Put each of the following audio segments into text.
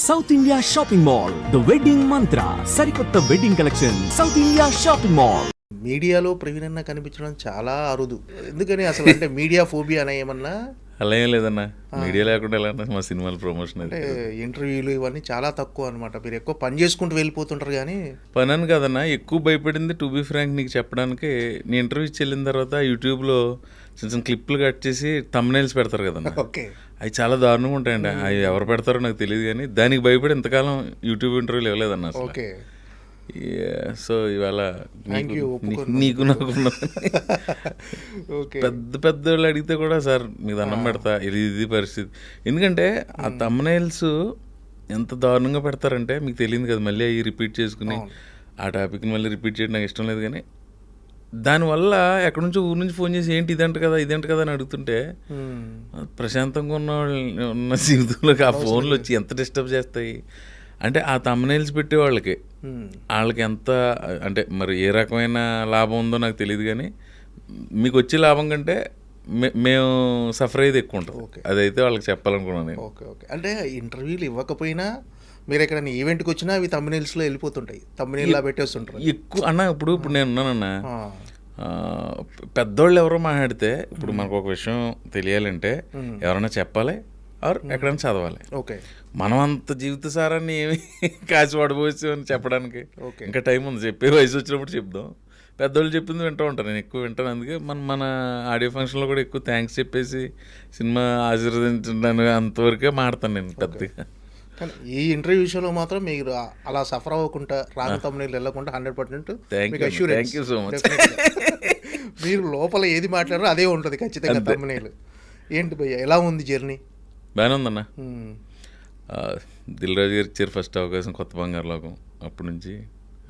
South India shopping mall the wedding మంత్ర సరికొత్త wedding collection south India shopping mall. మీడియాలో ప్రవీణ్ అన్న కనిపించడం చాలా అరుదు. ఎందుకని అసలు అంటే మీడియా ఫోబియా అనే ఏమన్నా? అలా ఏం లేదన్నా, మీడియా లేకుండా ఎలా మా సినిమాల ప్రమోషన్ అంటే ఇంటర్వ్యూలు ఇవన్నీ చాలా తక్కువ అనమాట. మీరు ఎక్కువ పని చేసుకుంటూ వెళ్ళిపోతుంటారు. కానీ పని అని కదన్నా, ఎక్కువ భయపడింది టు బీ ఫ్రాంక్ నీకు చెప్పడానికి. నీ ఇంటర్వ్యూ వెళ్ళిన తర్వాత యూట్యూబ్లో చిన్న చిన్న క్లిప్లు కట్ చేసి థంబ్నైల్స్ పెడతారు కదన్నా. ఓకే, అవి చాలా దారుణంగా ఉంటాయండి. అవి ఎవరు పెడతారో నాకు తెలియదు, కానీ దానికి భయపడి ఇంతకాలం యూట్యూబ్ ఇంటర్వ్యూలు ఇవ్వలేదన్నా. ఓకే, సో ఇవాళ నీకు నాకు పెద్ద పెద్ద వాళ్ళు అడిగితే కూడా సార్ మీకు దండం పెడతా, ఇది పరిస్థితి. ఎందుకంటే ఆ థంబ్నైల్స్ ఎంత దారుణంగా పెడతారంటే మీకు తెలియదు కదా, మళ్ళీ అవి రిపీట్ చేసుకుని ఆ టాపిక్ని మళ్ళీ రిపీట్ చేయడం నాకు ఇష్టం లేదు. కానీ దానివల్ల ఎక్కడి నుంచో ఊరి నుంచి ఫోన్ చేసి ఏంటి ఇదంట కదా అని అడుగుతుంటే ప్రశాంతంగా ఉన్న జీవితంలోకి ఆ ఫోన్లు వచ్చి ఎంత డిస్టర్బ్ చేస్తాయి అంటే ఆ థంబ్నైల్స్ పెట్టే వాళ్ళకి ఎంత అంటే మరి ఏ రకమైన లాభం ఉందో నాకు తెలియదు. కానీ మీకు వచ్చే లాభం కంటే మేము సఫర్ అయ్యేది ఎక్కువ ఉంటుంది. అదైతే వాళ్ళకి చెప్పాలనుకున్నాను నేను. ఓకే ఓకే, అంటే ఇంటర్వ్యూలు ఇవ్వకపోయినా మీరు ఎక్కడైనా ఈవెంట్కి వచ్చినా అవి థంబ్నైల్స్లో వెళ్ళిపోతుంటాయి, థంబ్నైల్లా పెట్టేస్తుంటారు ఎక్కువ అన్న. ఇప్పుడు నేను ఉన్నానన్నా, పెద్దోళ్ళు ఎవరో మాట్లాడితే ఇప్పుడు మనకు ఒక విషయం తెలియాలంటే ఎవరైనా చెప్పాలి ఆర్ ఎక్కడైనా చదవాలి. ఓకే, మనం అంత జీవిత సారాన్ని ఏమి కాసి పడబోచ్చు అని చెప్పడానికి ఇంకా టైం ఉంది. చెప్పే వయసు వచ్చినప్పుడు చెప్దాం. పెద్దోళ్ళు చెప్పింది వింటూ ఉంటాను, నేను ఎక్కువ వింటాను. అందుకే మన ఆడియో ఫంక్షన్లో కూడా ఎక్కువ థ్యాంక్స్ చెప్పేసి సినిమా ఆశీర్వదించడానికి అంతవరకే మాడతాను నేను పెద్దగా. కానీ ఈ ఇంటర్వ్యూ విషయంలో మాత్రం మీరు అలా సఫర్ అవ్వకుండా రాంగ్ థంబ్నైల్ వెళ్ళకుండా 100% థ్యాంక్ యూ సో మచ్. మీరు లోపల ఏది మాట్లాడారో అదే ఉంటుంది ఖచ్చితంగా థంబ్నైల్. ఏంటి భయ్య, ఎలా ఉంది జర్నీ? బాగానే ఉందన్న. దిల్ రాజు గారు ఇచ్చారు ఫస్ట్ అవకాశం, కొత్త బంగారు లోకం. అప్పటి నుంచి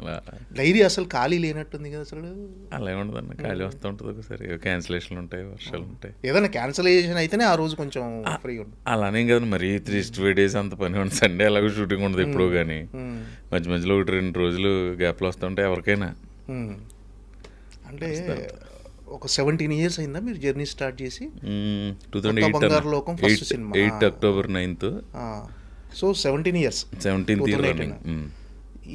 అలా డైరీ అసలు ఖాళీ లేనట్టుంది కదా అసలు? అలా ఏముండదన్న, ఖాళీ వస్తూ ఉంటుంది. ఒకసారి క్యాన్సిలేషన్లు ఉంటాయి, వర్షాలు ఉంటాయి. ఏదైనా క్యాన్సిలేషన్ అయితేనే ఆ రోజు కొంచెం ఫ్రీ ఉంటుంది. అలానేం కదా మరి 3-5 days అంత పని ఉంటుంది. సండే అలాగే షూటింగ్ ఉండదు ఎప్పుడో. కానీ మధ్య మధ్యలో 1-2 రోజులు గ్యాప్లు వస్తూ ఉంటాయి ఎవరికైనా. అంటే ఒక 17 years అయిందా మీరు జర్నీ స్టార్ట్ చేసి? 2008 October 9th. So 17 years. 17th.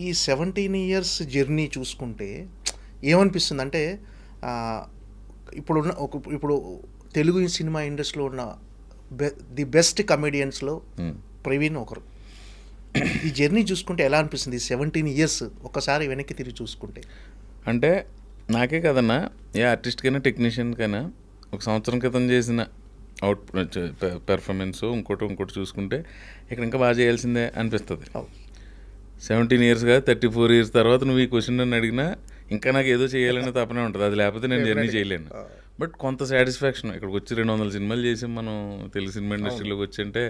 ఈ 17 years జర్నీ చూసుకుంటే ఏమనిపిస్తుంది అంటే ఇప్పుడు తెలుగు సినిమా ఇండస్ట్రీలో ఉన్న ది బెస్ట్ కమెడియన్స్లో ప్రవీణ్ ఒకరు. ఈ జర్నీ చూసుకుంటే ఎలా అనిపిస్తుంది 17 years ఒక్కసారి వెనక్కి తిరిగి చూసుకుంటే? అంటే నాకే కదన్నా, ఏ ఆర్టిస్ట్కైనా టెక్నీషియన్కైనా ఒక సంవత్సరం క్రితం చేసిన అవుట్పుట్ పెర్ఫార్మెన్స్ ఇంకోటి చూసుకుంటే ఇక్కడ ఇంకా బాగా చేయాల్సిందే అనిపిస్తుంది. 17 years కాదు 34 years తర్వాత నువ్వు ఈ క్వశ్చన్ నన్ను అడిగినా ఇంకా నాకు ఏదో చేయాలనే తపనే ఉంటుంది. అది లేకపోతే నేను జర్నీ చేయలేను. బట్ కొంత సాటిస్ఫాక్షన్, ఇక్కడికి వచ్చి 200 సినిమాలు చేసి మనం తెలుగు సినిమా ఇండస్ట్రీలోకి వచ్చి అంటే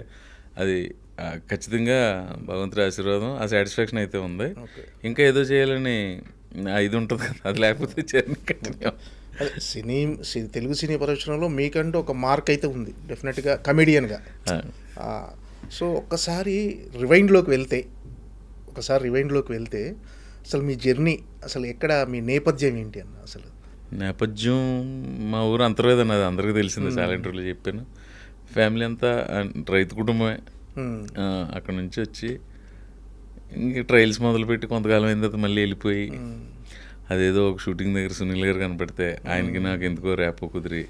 అది ఖచ్చితంగా భగవంతుడి ఆశీర్వాదం. ఆ సాటిస్ఫాక్షన్ అయితే ఉంది. ఇంకా ఏదో చేయాలని ఇది ఉంటుంది కదా, అది లేకపోతే జర్నీ కంటిన్యూ. తెలుగు సినీ పరిశ్రమలో మీకంటూ ఒక మార్క్ అయితే ఉంది డెఫినెట్గా కమెడియన్గా. సో ఒక్కసారి రివైండ్లోకి వెళ్తే అసలు మీ జర్నీ అసలు ఎక్కడ, మీ నేపథ్యం ఏంటి అన్న? అసలు నేపథ్యం మా ఊరు అంతర్వేదన్న, అది అందరికీ తెలిసిందే, చాలా ఇంటర్వ్యూలో చెప్పాను. ఫ్యామిలీ అంతా రైతు కుటుంబమే. అక్కడ నుంచి వచ్చి ఇంక ట్రయల్స్ మొదలుపెట్టి కొంతకాలం అయిన తర్వాత మళ్ళీ వెళ్ళిపోయి అదేదో ఒక షూటింగ్ దగ్గర సునీల్ గారు కనపడితే ఆయనకి నాకు ఎందుకో ర్యాపో కుదిరి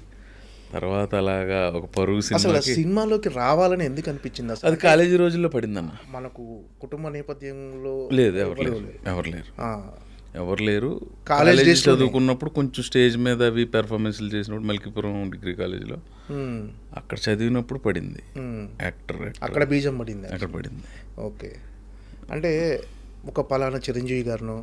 తర్వాత అలాగా ఒక పరుగు సినిమాలోకి రావాలని ఎందుకు అనిపించింది అసలు? అది కాలేజీ రోజుల్లో పడిందన్న. మనకు కుటుంబ నేపథ్యంలో లేదు, ఎవరు లేరు. కాలేజీ చదువుకున్నప్పుడు కొంచెం స్టేజ్ మీద అవి పెర్ఫార్మెన్స్లు చేసినప్పుడు మల్కీపురం డిగ్రీ కాలేజీలో అక్కడ చదివినప్పుడు పడింది. యాక్టర్ అక్కడ బీజం పడింది. అక్కడ పడింది. ఓకే, అంటే ఒక పలానా చిరంజీవి గారును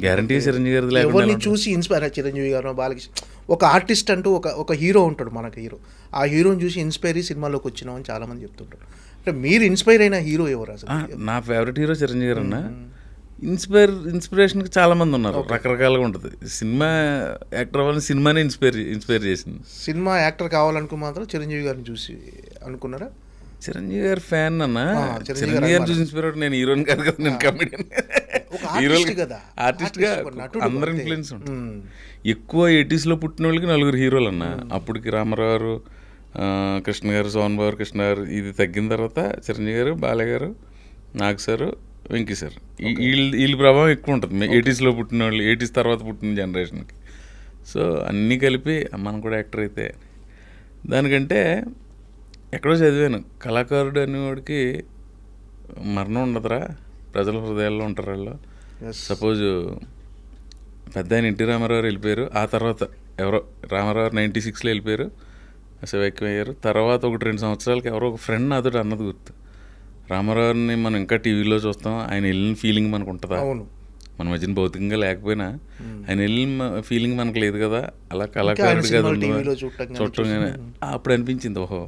గ్యారంటీ చిరంజీవి గారు ఎవరిని చూసి ఇన్స్పైర్ అయ్యి, చిరంజీవి గారు, బాలకృష్ణ, ఒక ఆర్టిస్ట్ అంటూ ఒక హీరో ఉంటాడు మనకు. ఆ హీరోని చూసి ఇన్స్పైర్ అయ్యి సినిమాలోకి వచ్చినాం అని చాలామంది చెప్తుంటారు. అంటే మీరు ఇన్స్పైర్ అయిన హీరో ఎవరు అసలు? నా ఫేవరెట్ హీరో చిరంజీవి గారు అన్న. ఇన్స్పిరేషన్కి చాలామంది ఉన్నారు, రకరకాలుగా ఉంటుంది. సినిమా యాక్టర్ వాళ్ళని సినిమానే ఇన్స్పైర్ చేసింది. సినిమా యాక్టర్ కావాలనుకో మాత్రం చిరంజీవి గారిని చూసి అనుకున్నారా? చిరంజీవి గారి ఫ్యాన్ అన్న. చిరంజీవి గారిని చూసి ఇన్స్పైర్ అవుతుంది. నేను హీరోని కాదు కదా, నేను కమెడియన్. ఆర్టిస్ట్గా అందరు ఇన్ఫ్లుయెన్స్ ఉంటుంది. ఎక్కువ 80s పుట్టిన వాళ్ళకి 4 హీరోలు అన్న. అప్పటికి రామారావు గారు, కృష్ణ గారు, సోన్ బాబు కృష్ణ గారు, ఇది తగ్గిన తర్వాత చిరంజీవి గారు, బాలయ్య గారు, నాగ్ సార్, వెంకీ సార్, వీళ్ళ ప్రభావం ఎక్కువ ఉంటుంది 80s పుట్టిన వాళ్ళు, 80s తర్వాత పుట్టిన జనరేషన్కి. సో అన్నీ కలిపి మనం కూడా యాక్టర్ అయితే దానికంటే ఎక్కడో చదివాను, కళాకారుడు అనేవాడికి మరణం ఉండదురా, ప్రజల హృదయాల్లో ఉంటారు వాళ్ళు. సపోజ్ పెద్ద ఆయన ఎన్టీ రామారావు వెళ్ళిపోయారు, ఆ తర్వాత ఎవరో రామారావు 96లో వెళ్ళిపోయారు, శివైక్యం అయ్యారు. తర్వాత 1-2 సంవత్సరాలకి ఎవరో ఒక ఫ్రెండ్ నాతో అన్నది గుర్తు, రామారావుని మనం ఇంకా టీవీలో చూస్తాం, ఆయన వెళ్ళిన ఫీలింగ్ మనకు ఉంటుందా, మన మధ్యన భౌతికంగా లేకపోయినా ఆయన వెళ్ళిన ఫీలింగ్ మనకు లేదు కదా, అలా కళాకారుడు కదా చూడటం. అప్పుడు అనిపించింది ఓహో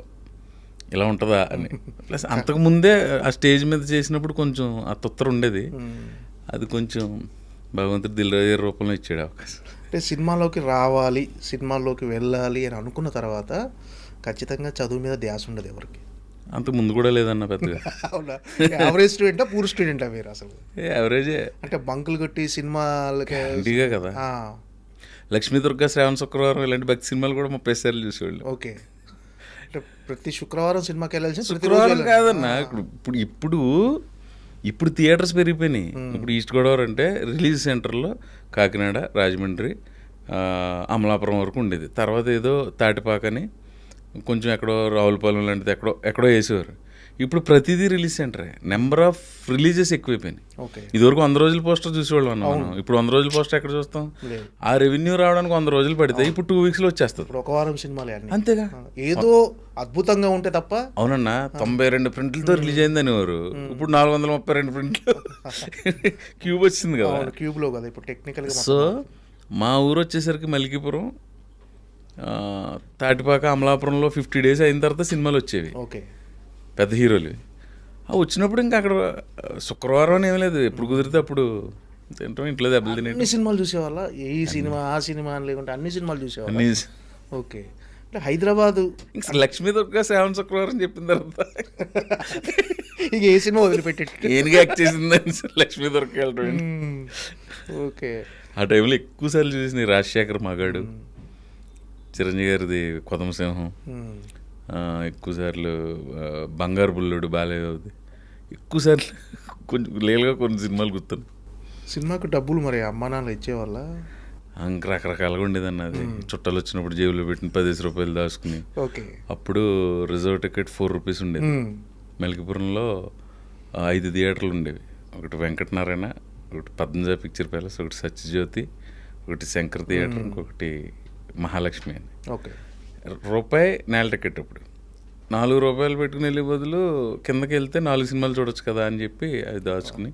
ఇలా ఉంటుందా అని. ప్లస్ అంతకుముందే ఆ స్టేజ్ మీద చేసినప్పుడు కొంచెం ఆ తొత్తర ఉండేది, అది కొంచెం భగవంతుడు దిల్ రాజు రూపంలో ఇచ్చాడు అవకాశం. అంటే సినిమాలోకి రావాలి, సినిమాల్లోకి వెళ్ళాలి అని అనుకున్న తర్వాత ఖచ్చితంగా చదువు మీద ధ్యాస ఉండదు ఎవరికి. అంతకు ముందు కూడా లేదన్న పెద్దగా. అవునా? యావరేజ్ స్టూడెంటా పూర్ స్టూడెంటా మీరు అసలు? యావరేజే, అంటే బంకులు కొట్టి సినిమాలకి ఇండిగా కదా. లక్ష్మీ దుర్గా, శ్రావణ శుక్రవారం ఇలాంటి భక్తి సినిమాలు కూడా 30 సార్లు చూసేవాళ్ళు. ఓకే, అంటే ప్రతి శుక్రవారం సినిమాకి వెళ్ళాల్సి. శుక్రవారం కాదన్న, ఇప్పుడు థియేటర్స్ పెరిగిపోయినాయి. ఇప్పుడు ఈస్ట్ గోదావరి అంటే రిలీజ్ సెంటర్లో కాకినాడ, రాజమండ్రి, అమలాపురం వరకు ఉండేది. తర్వాత ఏదో తాటిపాకని కొంచెం ఎక్కడో రావులపాలెం లాంటిది ఎక్కడో వేసేవారు. ఇప్పుడు ప్రతిదీ రిలీజ్ సెంటరే, నెంబర్ ఆఫ్ రిలీజెస్ ఎక్కువైపోయినాయి. ఇదివరకు 100 రోజుల పోస్టర్ చూసేవాళ్ళం అన్న మనం, ఇప్పుడు 100 రోజుల పోస్టర్ ఎక్కడ చూస్తాం? ఆ రెవెన్యూ రావడానికి 100 రోజులు పడితే ఇప్పుడు 2 వీక్స్లో వచ్చేస్తుంది. ఒక వారం సినిమాలే అంతేగా, ఏదో అద్భుతంగా ఉంటే తప్ప. అవునన్నా, 92 ప్రింట్లతో రిలీజ్ అయింది అనేవారు, ఇప్పుడు 432 ప్రింట్లు క్యూబ్ వచ్చింది కదా, క్యూబ్లో కదా ఇప్పుడు టెక్నికల్. సో మా ఊరు వచ్చేసరికి మల్కీపురం, తాటిపాక, అమలాపురంలో 50 days అయిన తర్వాత సినిమాలు వచ్చేవి. ఓకే, పెద్ద హీరోలు వచ్చినప్పుడు ఇంకా అక్కడ శుక్రవారం అని ఏం లేదు, ఎప్పుడు కుదిరితే అప్పుడు తింటాం, ఇంట్లో దెబ్బలు తినే. అన్ని సినిమాలు చూసేవాళ్ళ, ఈ సినిమా ఆ సినిమా అని లేకుంటే అన్ని సినిమాలు చూసేవాళ్ళ. ఓకే, అంటే హైదరాబాదు ఇంకా లక్ష్మీ దుర్గా, శ్రావణ శుక్రవారం చెప్పిన తర్వాత ఇక ఏ సినిమా వదిలిపెట్టేట్టు ఏనుగా యాక్ట్ చేసిందని లక్ష్మీ దుర్గా వెళ్ళడం. ఓకే, ఆ టైంలో ఎక్కువ సార్లు చూసిన రాజశేఖర్ మగాడు, చిరంజీవి గారిది కొదమసింహం, ఎక్కువసార్లు బంగారు బుల్లుడు, బాలయ్యది, ఎక్కువసార్లు కొంచెం లీలగా కొన్ని సినిమాలు గుర్తున్నాయి. సినిమాకు డబ్బులు మరి అమ్మా నాన్న ఇచ్చేవాళ్ళ? ఇంకా రకరకాలుగా ఉండేదన్న, అది చుట్టాలు వచ్చినప్పుడు జేబులో పెట్టిన 10 రూపాయలు దాచుకుని. ఓకే, అప్పుడు రిజర్వ్ టికెట్ 4 రూపీస్ ఉండేది. మెల్కీపురంలో 5 థియేటర్లు ఉండేవి, ఒకటి వెంకటనారాయణ, ఒకటి పద్మజ పిక్చర్ ప్యాలెస్, ఒకటి సత్యజ్యోతి, ఒకటి శంకర్ థియేటర్, ఇంకొకటి మహాలక్ష్మి అని. ఓకే, రూపాయి నేల టికెట్. ఇప్పుడు 4 రూపాయలు పెట్టుకుని వెళ్ళే బదులు కిందకి వెళ్తే 4 సినిమాలు చూడొచ్చు కదా అని చెప్పి అది దాచుకుని